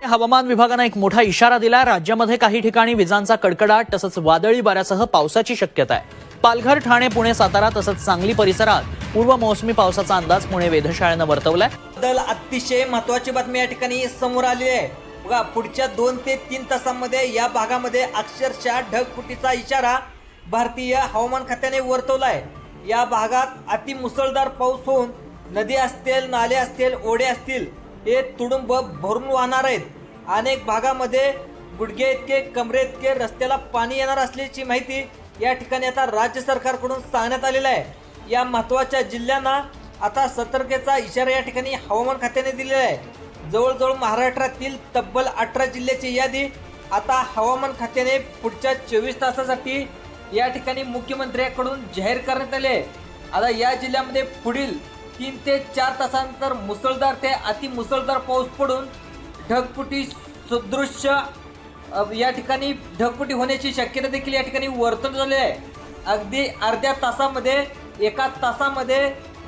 हवामान विभागाने एक मोठा इशारा दिला। राज्यामध्ये काही ठिकाणी विजांचा कडकडाट तसंच वादळी वाऱ्यासह पावसाची शक्यता आहे। पालघर, ठाणे, पुणे, सातारा तसंच सांगली परिसरात पूर्व मोसमी पावसाचा अंदाज पुणे वेधशाळेनं वर्तवलाय। बद्दल अतिशय महत्त्वाची बातमी या ठिकाणी समोर आली आहे। बघा, पुढच्या 2 ते 3 तासांमध्ये या भागामध्ये अक्षरशः ढगफुटीचा इशारा भारतीय हवामान खात्याने वर्तवलाय। या भागात अति मुसळधार पाऊस होऊन नदी असतील, नाले असतील, ओढे असतील हे तुडुंब भरून वाहणार आहेत। अनेक भागामध्ये गुडघे इतके, कमरे इतके रस्त्याला पाणी येणार असल्याची माहिती या ठिकाणी आता राज्य सरकारकडून सांगण्यात आलेलं आहे। या महत्त्वाच्या जिल्ह्यांना आता सतर्कतेचा इशारा या ठिकाणी हवामान खात्याने दिलेला आहे। जवळजवळ महाराष्ट्रातील तब्बल 18 जिल्ह्याची यादी आता हवामान खात्याने पुढच्या 24 तासासाठी या ठिकाणी मुख्यमंत्र्यांकडून जाहीर करण्यात आले आहे। आता या जिल्ह्यामध्ये पुढील 3 ते 4 तासांनंतर मुसळधार ते अतिमुसळधार पाऊस पडून ढगफुटी सदृश्य या ठिकाणी ढगफुटी होण्याची शक्यता देखील या ठिकाणी वर्तवण्यात आली आहे। अगदी अर्ध्या तासामध्ये, एका तासामध्ये,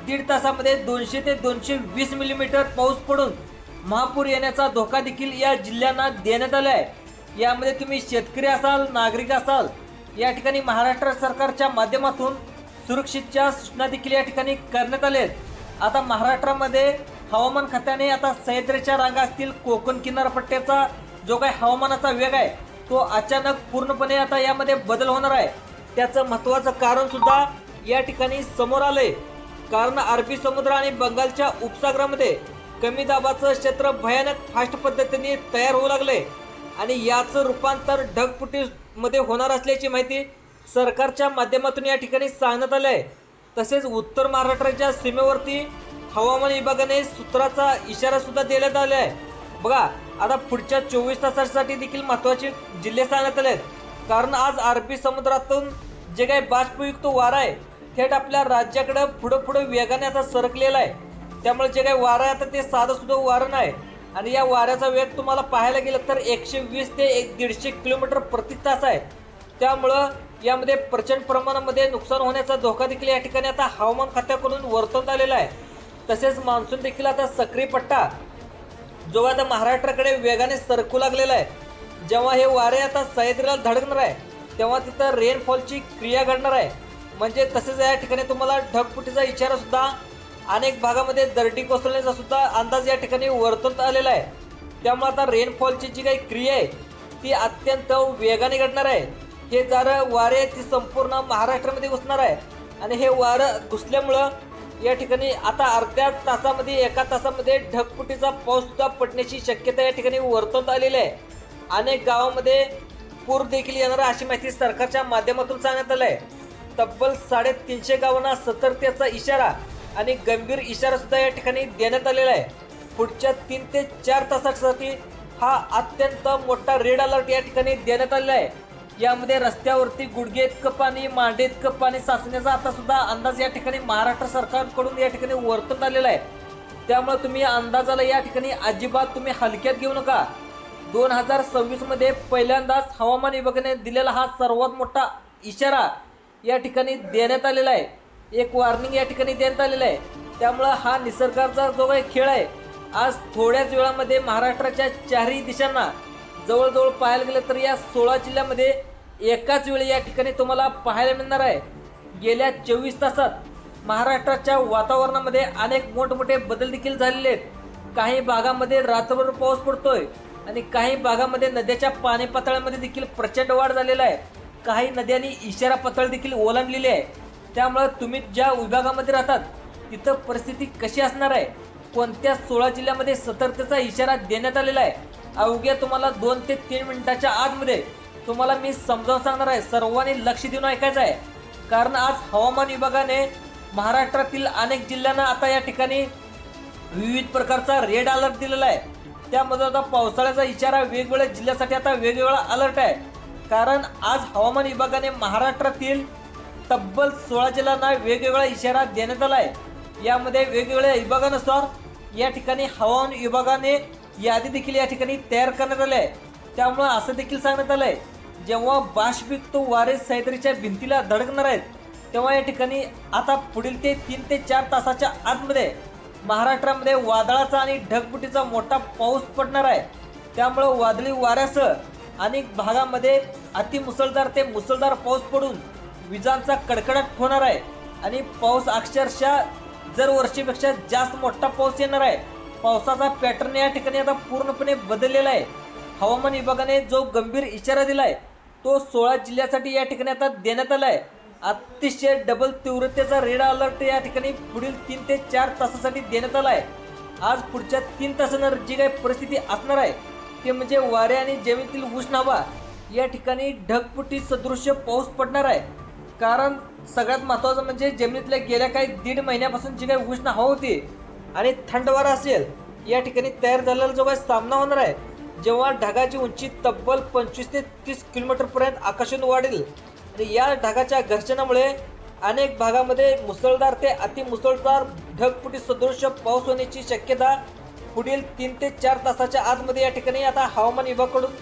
1.5 तासामध्ये 200 ते 220 मिलीमीटर पाऊस पडून महापूर येण्याचा धोका देखील या जिल्ह्यांना देण्यात आला आहे। यामध्ये तुम्ही शेतकरी असाल, नागरिक असाल, या ठिकाणी महाराष्ट्र सरकारच्या माध्यमातून सुरक्षेच्या सूचना देखील या ठिकाणी करण्यात आल्या आहेत। आता महाराष्ट्रामध्ये हवामान खात्याने आता सह्याद्रीच्या रांगा असतील, कोकण किनारपट्ट्याचा जो काही हवामानाचा वेग आहे तो अचानक पूर्णपणे आता यामध्ये बदल होणार आहे। त्याचं महत्त्वाचं कारण सुद्धा या ठिकाणी समोर आलंय। कारण अरबी समुद्र आणि बंगालच्या उपसागरामध्ये कमी दाबाचं क्षेत्र भयानक फास्ट पद्धतीने तयार होऊ लागले आणि याचं रूपांतर ढगफुटीमध्ये होणार असल्याची माहिती सरकारच्या माध्यमातून या ठिकाणी सांगण्यात आलं आहे। तसेच उत्तर महाराष्ट्राच्या सीमेवरती हवामान विभागाने सूत्राचा इशारा सुद्धा देण्यात आला आहे। बघा, आता पुढच्या 24 तासांसाठी देखील महत्त्वाचे जिल्हे सांगण्यात आले आहेत। कारण आज अरबी समुद्रातून जे काही बाष्पयुक्त वारा आहे थेट आपल्या राज्याकडे पुढे वेगाने आता सरकलेला आहे। त्यामुळे जे काही वारा आहे आता ते साधं सुद्धा वारं नाही आणि या वाऱ्याचा वेग तुम्हाला पाहायला गेलं तर 120 ते 150 किलोमीटर प्रति तास आहे। त्यामुळं यामध्ये प्रचंड प्रमाणामध्ये नुकसान होण्याचा धोका देखील या ठिकाणी आता हवामान खात्याकडून वर्तवण्यात आलेला आहे। तसेच मान्सून देखील आता सक्रिय पट्टा जो आता महाराष्ट्राकडे वेगाने सरकू लागलेला आहे। जेव्हा हे वारे आता सह्याद्रीला धडकणार आहे तेव्हा तिथं रेनफॉलची क्रिया घडणार आहे। म्हणजे तसेच या ठिकाणी तुम्हाला ढगफुटीचा इशारा सुद्धा अनेक भागामध्ये दरडी कोसळण्याचा सुद्धा अंदाज या ठिकाणी वर्तवण्यात आलेला आहे। त्यामुळे आता रेनफॉलची जी काही क्रिया आहे ती अत्यंत वेगाने घडणार आहे। हे जर वारे ती संपूर्ण महाराष्ट्रामध्ये घुसणार आहे आणि हे वारं घुसल्यामुळं या ठिकाणी आता अर्ध्या तासामध्ये, एका तासामध्ये ढगफुटीचा पाऊस सुद्धा पडण्याची शक्यता या ठिकाणी वर्तवण्यात आलेली आहे। अनेक गावामध्ये पूर देखील येणार अशी माहिती सरकारच्या माध्यमातून सांगण्यात आलं आहे। तब्बल 350 गावांना सतर्कतेचा इशारा आणि गंभीर इशारा सुद्धा या ठिकाणी देण्यात आलेला आहे। पुढच्या 3 ते 4 तासासाठी हा अत्यंत मोठा रेड अलर्ट या ठिकाणी देण्यात आलेला आहे। यामध्ये रस्त्यावरती गुडघे इतकं पाणी, मांडे इतकं पाणी साचण्याचा आता सुद्धा अंदाज या ठिकाणी महाराष्ट्र सरकारकडून या ठिकाणी वर्तवण्यात आलेला आहे। त्यामुळे तुम्ही अंदाजाला या ठिकाणी अजिबात तुम्ही हलक्यात घेऊ नका। 2026 मध्ये पहिल्यांदाच हवामान विभागाने दिलेला हा सर्वात मोठा इशारा या ठिकाणी देण्यात आलेला आहे। एक वॉर्निंग या ठिकाणी देण्यात आलेलं आहे। त्यामुळं हा निसर्गाचा जो काही खेळ आहे आज थोड्याच वेळामध्ये महाराष्ट्राच्या 4ही दिशांना जवळजवळ पाहायला गेलं तर या 16 जिल्ह्यामध्ये एकाच वेळी या ठिकाणी तुम्हाला पाहायला मिळणार आहे। गेल्या 24 तासात महाराष्ट्राच्या वातावरणामध्ये अनेक मोठमोठे बदल देखील झालेले आहेत। काही भागामध्ये रात्रभर पाऊस पडतोय आणि काही भागामध्ये नद्याच्या पाणी पातळीमध्ये देखील प्रचंड वाढ झालेला आहे। काही नद्यांनी इशारा पातळी देखील ओलांडलेली आहे। त्यामुळे तुम्ही ज्या विभागामध्ये राहतात तिथं परिस्थिती कशी असणार आहे, कोणत्या 16 जिल्ह्यामध्ये सतर्कतेचा इशारा देण्यात आलेला आहे, अवघ्या तुम्हाला 2 ते 3 मिनिटाच्या आतमध्ये तुम्हाला मी समजावून सांगणार आहे। सर्वांनी लक्ष देऊन ऐकायचं आहे। कारण आज हवामान विभागाने महाराष्ट्रातील अनेक जिल्ह्यांना आता या ठिकाणी विविध प्रकारचा रेड अलर्ट दिलेला आहे। त्यामध्ये आता पावसाळ्याचा इशारा वेगवेगळ्या जिल्ह्यासाठी आता वेगवेगळा अलर्ट आहे। कारण आज हवामान विभागाने महाराष्ट्रातील तब्बल 16 जिल्ह्यांना वेगवेगळा इशारा देण्यात आला आहे। यामध्ये वेगवेगळ्या विभागानुसार या ठिकाणी हवामान विभागाने यादी देखील या ठिकाणी तयार करण्यात आली आहे। त्यामुळे असं देखील सांगण्यात आलं आहे जेव्हा बाष्पयुक्त वारे सह्याद्रीच्या भिंतीला धडकणार आहेत तेव्हा या ठिकाणी आता पुढील 3 ते 4 तासाच्या आतमध्ये महाराष्ट्रामध्ये वादळाचा आणि ढगफुटीचा मोठा पाऊस पडणार आहे। त्यामुळं वादळी वाऱ्यासह अनेक भागामध्ये अतिमुसळधार ते मुसळधार पाऊस पडून विजांचा कडकडाट होणार आहे आणि पाऊस अक्षरशः जर वर्षीपेक्षा जास्त मोठा पाऊस येणार आहे. पावसाचा पॅटर्न या ठिकाणी आता पूर्णपणे बदललेला आहे. हवामान विभागाने जो गंभीर इशारा दिलाय तो 16 जिल्ह्यासाठी या ठिकाणी आता देण्यात आला आहे. अतिशय डबल तीव्रतेचा रेड अलर्ट या ठिकाणी पुढील 3 ते 4 तासासाठी देण्यात आला आहे. आज पुढच्या 3 तासांवर जी काही परिस्थिती असणार आहे ते म्हणजे वारे आणि जमिनीतील उष्ण हवा या ठिकाणी ढगफुटी सदृश्य पाऊस पडणार आहे. कारण सगळ्यात महत्त्वाचं म्हणजे जमिनीतल्या गेल्या काही 1.5 महिन्यापासून जी काही उष्ण हवा होती आणि थंड वारा असेल या ठिकाणी तयार झालेला जो काही सामना होणार आहे, जेव्हा ढगाची उंची तब्बल 25 ते 30 किलोमीटरपर्यंत आकाशातून वाढेल आणि या ढगाच्या घर्षणामुळे अनेक भागामध्ये मुसळधार ते अतिमुसळधार ढगफुटी सदृश्य पाऊस होण्याची शक्यता पुढील 3 ते 4 तासाच्या आतमध्ये या ठिकाणी आता हवामान विभागाकडून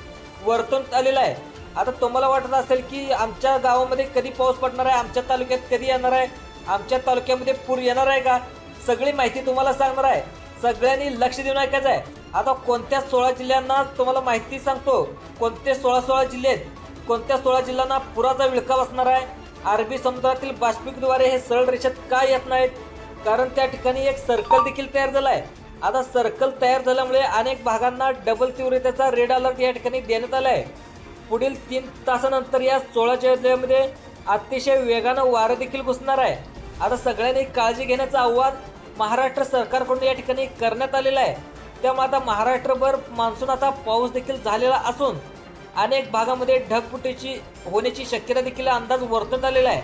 वर्तवण्यात आलेलं आहे. आता तुम्हाला वाटत असेल की आमच्या गावामध्ये कधी पाऊस पडणार आहे, आमच्या तालुक्यात कधी येणार आहे, आमच्या तालुक्यामध्ये पूर येणार आहे का, सगळी माहिती तुम्हाला सांगणार आहे. सगळ्यांनी लक्ष देऊन ऐकायचं आहे. आता कोणत्या 16 जिल्ह्यांना तुम्हाला माहिती सांगतो, कोणते 16 जिल्हे आहेत, कोणत्या 16 जिल्ह्यांना पुराचा विळखा बसणार आहे. अरबी समुद्रातील बाष्पीद्वारे हे सरळ रेषेत का येत नाहीत, कारण त्या ठिकाणी एक सर्कल देखील तयार झाला आहे. आता सर्कल तयार झाल्यामुळे अनेक भागांना डबल तीव्रतेचा रेड अलर्ट या ठिकाणी देण्यात आला आहे. पुढील 3 तासानंतर या 16 जिल्ह्यामध्ये अतिशय वेगानं वारं देखील घुसणार आहे. आता सगळ्यांनी काळजी घेण्याचं आवाहन महाराष्ट्र सरकारकडून या ठिकाणी करण्यात आलेलं आहे. त्यामुळे आता महाराष्ट्रभर मान्सून आता पाऊस देखील झालेला असून अनेक भागामध्ये ढगफुटीची होण्याची शक्यता देखील अंदाज वर्तवण्यात आलेला आहे.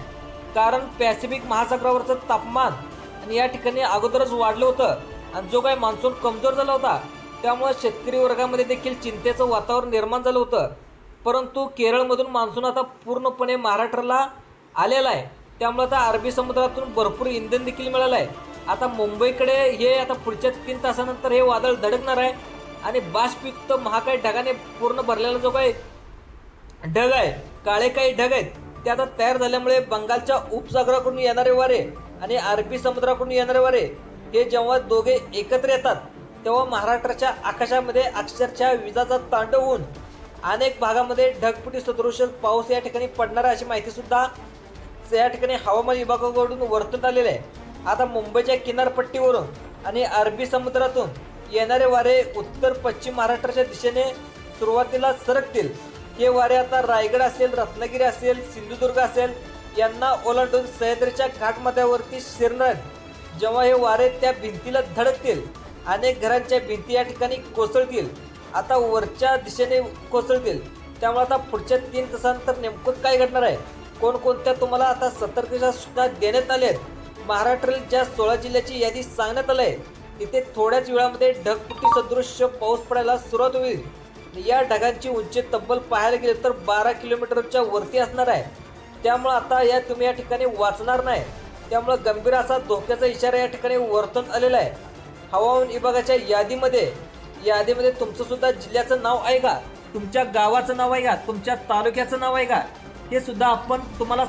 कारण पॅसिफिक महासागरावरचं तापमान आणि या ठिकाणी अगोदरच वाढलं होतं आणि जो काही मान्सून कमजोर झाला होता त्यामुळे शेतकरी वर्गामध्ये देखील चिंतेचं वातावरण निर्माण झालं होतं. परंतु केरळमधून मान्सून आता पूर्णपणे महाराष्ट्राला आलेला आहे. त्यामुळे आता अरबी समुद्रातून भरपूर इंधन देखील मिळालं आहे. आता मुंबईकडे हे आता पुढच्या 3 तासानंतर हे वादळ धडकणार आहे आणि बाष्पयुक्त महाकाय ढगाने पूर्ण भरलेला जो काही ढग आहे, काळे काही ढग आहेत ते आता तयार झाल्यामुळे बंगालच्या उपसागराकडून येणारे वारे आणि अरबी समुद्राकडून येणारे वारे हे जेव्हा दोघे एकत्र येतात तेव्हा महाराष्ट्राच्या आकाशामध्ये अक्षरशः विजाचा तांडव होऊन अनेक भागामध्ये ढगफुटी सदृश पाऊस या ठिकाणी पडणार आहे अशी माहिती सुद्धा या ठिकाणी हवामान विभागाकडून वर्तवण्यात आलेले आहे. आता मुंबईच्या किनारपट्टीवरून आणि अरबी समुद्रातून येणारे वारे उत्तर पश्चिम महाराष्ट्राच्या दिशेने सुरुवातीला सरकतील. हे वारे आता रायगड असेल, रत्नागिरी असेल, सिंधुदुर्ग असेल यांना ओलांडून सह्याद्रीच्या घाटमाथ्यावरती शिरणार. जेव्हा हे वारे त्या भिंतीला धडकतील अनेक घरांच्या भिंती या ठिकाणी कोसळतील, आता वरच्या दिशेने कोसळतील. त्यामुळे आता पुढच्या 3 तासानंतर नेमकं काय घडणार आहे, कोणकोणत्या तुम्हाला आता सतर्कता सूचना देण्यात आल्या आहेत. महाराष्ट्रातील ज्या 16 जिल्ह्याची यादी सांगण्यात आली आहे तिथे थोड्याच वेळामध्ये ढगफुटी सदृश्य पाऊस पडायला सुरुवात होईल. या ढगांची उंची तब्बल पाहायला गेले तर 12 किलोमीटरच्या वरती असणार आहे. त्यामुळे आता तुम्ही या ठिकाणी वाचणार नाही. त्यामुळे गंभीर असा धोक्याचा इशारा या ठिकाणी वर्तवण्यात आलेला आहे. हवामान विभागाच्या यादीमध्ये तुमचं सुद्धा जिल्ह्याचं नाव आहे का, तुमच्या गावाचं नाव आहे का, तुमच्या तालुक्याचं नाव आहे का, हे सुद्धा आपण तुम्हाला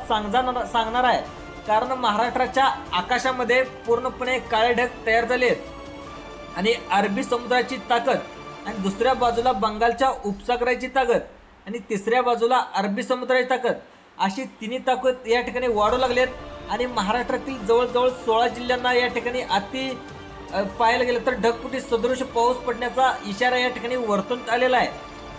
सांगणार आहे. कारण महाराष्ट्राच्या आकाशामध्ये पूर्णपणे काळे ढग तयार झाले आहेत आणि अरबी समुद्राची ताकद आणि दुसऱ्या बाजूला बंगालच्या उपसागराची ताकद आणि तिसऱ्या बाजूला अरबी समुद्राची ताकद अशी तिन्ही ताकद या ठिकाणी वाढू लागलेत आणि महाराष्ट्रातील जवळजवळ 16 जिल्ह्यांना या ठिकाणी पाहायला गेलं तर ढगफुटी सदृश पाऊस पडण्याचा इशारा या ठिकाणी वर्तवण्यात आलेला आहे.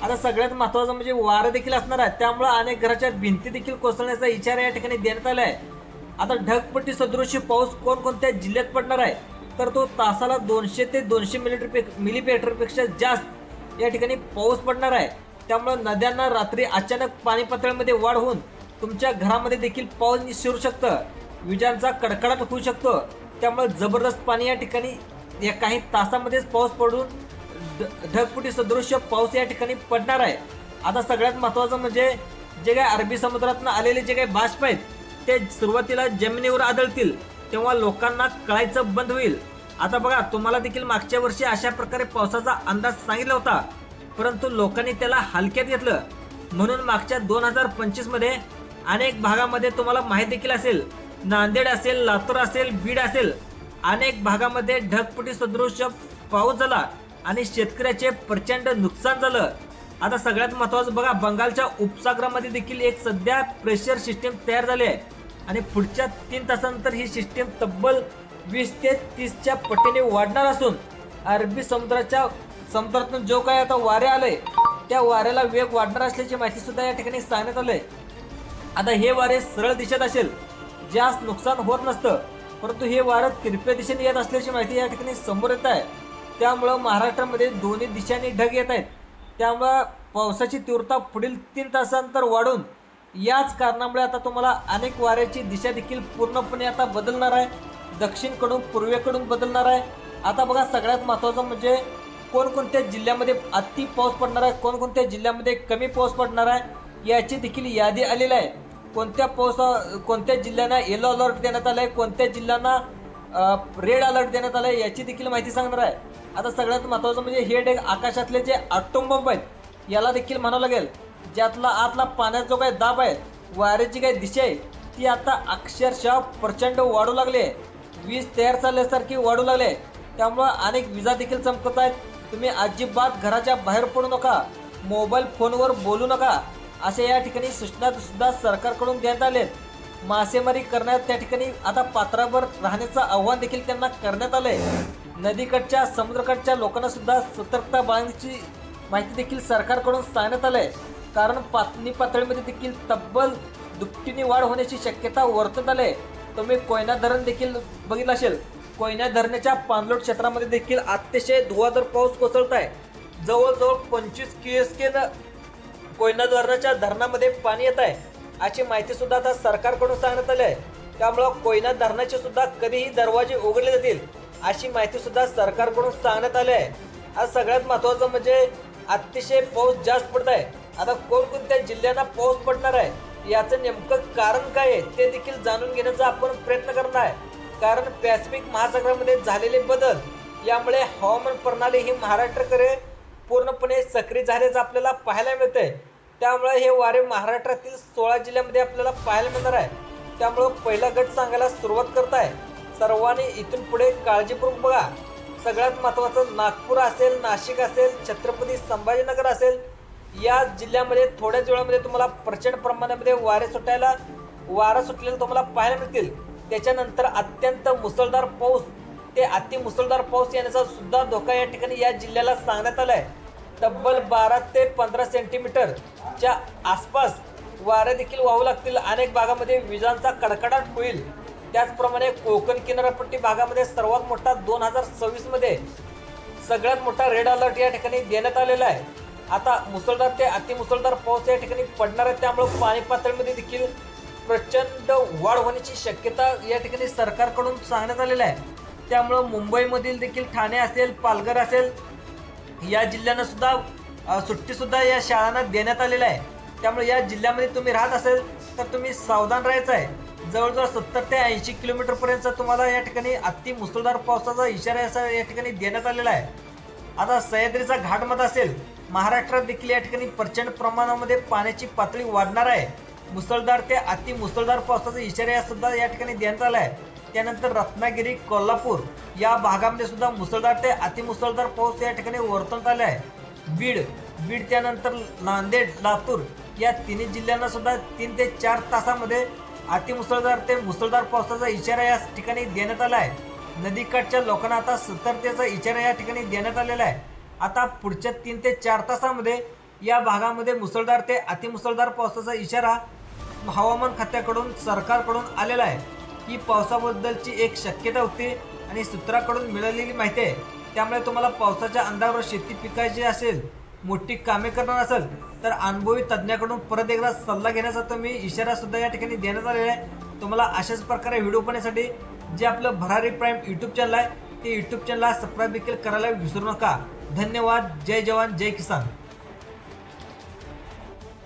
आता सगळ्यात महत्त्वाचं म्हणजे वारं देखील असणार आहे. त्यामुळे अनेक घराच्या भिंती देखील कोसळण्याचा इशारा या ठिकाणी देण्यात आला आहे. आता ढगफुटी सदृश पाऊस कोणकोणत्या जिल्ह्यात पडणार आहे तर तो तासाला 200 ते 200 मिलीमीटरपेक्षा जास्त या ठिकाणी पाऊस पडणार आहे. त्यामुळे नद्यांना रात्री अचानक पाणी पातळीमध्ये वाढ होऊन तुमच्या घरामध्ये देखील पाऊस शिरू शकतं, विजांचा कडकडाट होऊ शकतो. त्यामुळे जबरदस्त पाणी या ठिकाणी काही तासामध्येच पाऊस पडून ढगफुटी सदृश्य पाऊस या ठिकाणी पडणार आहे. आता सगळ्यात महत्त्वाचं म्हणजे जे काही अरबी समुद्रातून आलेले जे काही बाष्प आहेत ते सुरुवातीला जमिनीवर आदळतील तेव्हा लोकांना कळायचं बंद होईल. आता बघा, तुम्हाला देखील मागच्या वर्षी अशा प्रकारे पावसाचा अंदाज सांगितला होता परंतु लोकांनी त्याला हलक्यात घेतलं. म्हणून मागच्या 2025 मध्ये अनेक भागामध्ये तुम्हाला माहिती देखील असेल, नांदेड असेल, लातूर असेल, बीड असेल, अनेक भागामध्ये ढगफुटी सदृश पाऊस झाला आणि शेतकऱ्याचे प्रचंड नुकसान झालं. आता सगळ्यात महत्त्वाचं बघा, बंगालच्या उपसागरामध्ये देखील एक सध्या प्रेशर सिस्टीम तयार झाली आहे आणि पुढच्या 3 तासानंतर ही सिस्टीम तब्बल 20 ते 30च्या पटीने वाढणार असून अरबी समुद्रातून जो काय आता वारे आले त्या वाऱ्याला वेग वाढणार असल्याची माहिती सुद्धा या ठिकाणी सांगण्यात आली आहे. आता हे वारे सरळ दिशेत असेल, जास्त नुकसान होत नसतं, परंतु हे वारं तिरप्या दिशेने येत असल्याची माहिती या ठिकाणी समोर येत आहे. त्यामुळं महाराष्ट्रामध्ये दोन्ही दिशांनी ढग येत आहेत. त्यामुळं पावसाची तीव्रता पुढील 3 तासानंतर वाढून याच कारणामुळे आता तुम्हाला अनेक वाऱ्याची दिशा देखील पूर्णपणे आता बदलणार आहे. दक्षिणकडून पूर्वेकडून बदलणार आहे. आता बघा, सगळ्यात महत्त्वाचं म्हणजे कोणकोणत्या जिल्ह्यामध्ये अति पाऊस पडणार आहे, कोणकोणत्या जिल्ह्यामध्ये कमी पाऊस पडणार आहे याची देखील यादी आलेली आहे. कोणत्या जिल्ह्यांना येलो अलर्ट देण्यात आलं आहे, कोणत्या जिल्ह्यांना रेड अलर्ट देण्यात आलं आहे याची देखील माहिती सांगणार आहे. आता सगळ्यात महत्त्वाचं म्हणजे हे ढग आकाशातले जे ॲटोम आहेत याला देखील म्हणावं लागेल. ज्यातला आतला पाण्याचा जो काही दाब आहे, वाऱ्याची काही दिशा आहे ती आता अक्षरशः प्रचंड वाढू लागली आहे. वीज तयार झाल्यासारखी वाढू लागली आहे. त्यामुळं अनेक विजा देखील चमकत आहेत. तुम्ही अजिबात घराच्या बाहेर पडू नका, मोबाईल फोनवर बोलू नका, अशा या ठिकाणी सूचना सुद्धा सरकारकडून देण्यात आल्या आहेत. मासेमारी करण्यात त्या ठिकाणी आता पात्रावर राहण्याचं आव्हान देखील त्यांना करण्यात आलं आहे. नदीकडच्या समुद्रकडच्या लोकांना सुद्धा सतर्कता बाळगण्याची माहिती देखील सरकारकडून सांगण्यात आलं आहे. कारण पाणी पातळीमध्ये देखील तब्बल दुपटीने वाढ होण्याची शक्यता वर्तवण्यात आली आहे. तुम्ही कोयना धरण देखील बघितलं असेल. कोयना धरणाच्या पाणलोट क्षेत्रामध्ये देखील अतिशय धुवाधार पाऊस कोसळत आहे. जवळजवळ 25 क्यूसेक कोयना धरणामध्ये पाणी येत आहे अशी माहिती सुद्धा आता सरकारकडून सांगण्यात आली आहे. त्यामुळं कोयना धरणाचे सुद्धा कधीही दरवाजे उघडले जातील अशी माहिती सुद्धा सरकारकडून सांगण्यात आली आहे. आज सगळ्यात महत्त्वाचं म्हणजे अतिशय पाऊस जास्त पडत आहे. आता कोणकोणत्या जिल्ह्यांना पाऊस पडणार आहे याचं नेमकं कारण काय आहे ते देखील जाणून घेण्याचा आपण प्रयत्न करणार आहे. कारण पॅसिफिक महासागरामध्ये झालेले बदल यामुळे हवामान प्रणाली ही महाराष्ट्राकडे पूर्णपणे सक्रिय झाल्याचं आपल्याला पाहायला मिळतंय. त्यामुळे हे वारे महाराष्ट्रातील 16 जिल्ह्यामध्ये आपल्याला पाहायला मिळणार आहे. त्यामुळं पहिला गट सांगायला सुरुवात करत आहे. सर्वांनी इथून पुढे काळजीपूर्वक बघा. सगळ्यात महत्त्वाचं नागपूर असेल, नाशिक असेल, छत्रपती संभाजीनगर असेल या जिल्ह्यामध्ये थोड्याच वेळामध्ये तुम्हाला प्रचंड प्रमाणामध्ये वारे सुटलेले तुम्हाला पाहायला मिळतील. त्याच्यानंतर अत्यंत मुसळधार पाऊस ते अतिमुसळधार पाऊस येण्याचा सुद्धा धोका या ठिकाणी या जिल्ह्याला सांगण्यात आला आहे. तब्बल 12 ते 15 सेंटीमीटरच्या आसपास वारे देखील वाहू लागतील. अनेक भागामध्ये विजांचा कडकडाट होईल. त्याचप्रमाणे कोकण किनारपट्टी भागामध्ये सर्वात मोठा 2026 मध्ये सगळ्यात मोठा रेड अलर्ट या ठिकाणी देण्यात आलेला आहे. आता मुसळधार ते अतिमुसळधार पाऊस या ठिकाणी पडणार आहे. त्यामुळे पाणी पातळीमध्ये देखील प्रचंड वाढ होण्याची शक्यता या ठिकाणी सरकारकडून सांगण्यात आलेलं आहे. त्यामुळं मुंबईमधील देखील ठाणे असेल, पालघर असेल या जिल्ह्यांना सुद्धा सुट्टीसुद्धा या शाळांना देण्यात आलेलं आहे. त्यामुळे या जिल्ह्यामध्ये तुम्ही राहत असेल तर तुम्ही सावधान राहायचं आहे. जवळजवळ 70 ते 80 किलोमीटरपर्यंत तुम्हाला या ठिकाणी अति मुसळधार पावसाचा इशारा असा या ठिकाणी देण्यात आलेला आहे. आता सह्याद्रीचा घाटमध्ये असेल, महाराष्ट्रात देखील या ठिकाणी प्रचंड प्रमाणामध्ये पाण्याची पातळी वाढणार आहे. मुसळधार ते अति मुसळधार पावसाचा इशारा सुद्धा या ठिकाणी देण्यात आला आहे. त्यानंतर रत्नागिरी, कोल्हापूर या भागामध्ये सुद्धा मुसळधार ते अतिमुसळधार पाऊस या ठिकाणी वर्तवण्यात आला आहे. बीड त्यानंतर नांदेड, लातूर या तिन्ही जिल्ह्यांना सुद्धा 3 ते 4 तासामध्ये अतिमुसळधार ते मुसळधार पावसाचा इशारा या ठिकाणी देण्यात आला आहे. नदीकाठच्या लोकांना आता सतर्कतेचा इशारा या ठिकाणी देण्यात आलेला आहे. आता पुढच्या 3 ते 4 तासामध्ये या भागामध्ये मुसळधार ते अतिमुसळधार पावसाचा इशारा हवामान खात्याकडून सरकारकडून आलेला आहे. ही पावसाबद्दलची एक शक्यता होती आणि सूत्राकडून मिळालेली माहिती आहे. त्यामुळे तुम्हाला पावसाच्या अंदाजावर शेती पिकायची असेल, मोठी कामे करणार असेल तर अनुभवी तज्ज्ञाकडून परत एकदा सल्ला घेण्याचा तुम्ही इशारा सुद्धा या ठिकाणी देण्यात आलेला आहे. तुम्हाला अशाच प्रकारे व्हिडिओ पाहण्यासाठी जे आपलं भरारी प्राईम यूट्यूब चॅनल आहे ते यूट्यूब चॅनलला सबस्क्राईब देखील करायला विसरू नका. धन्यवाद. जय जवान, जय किसान.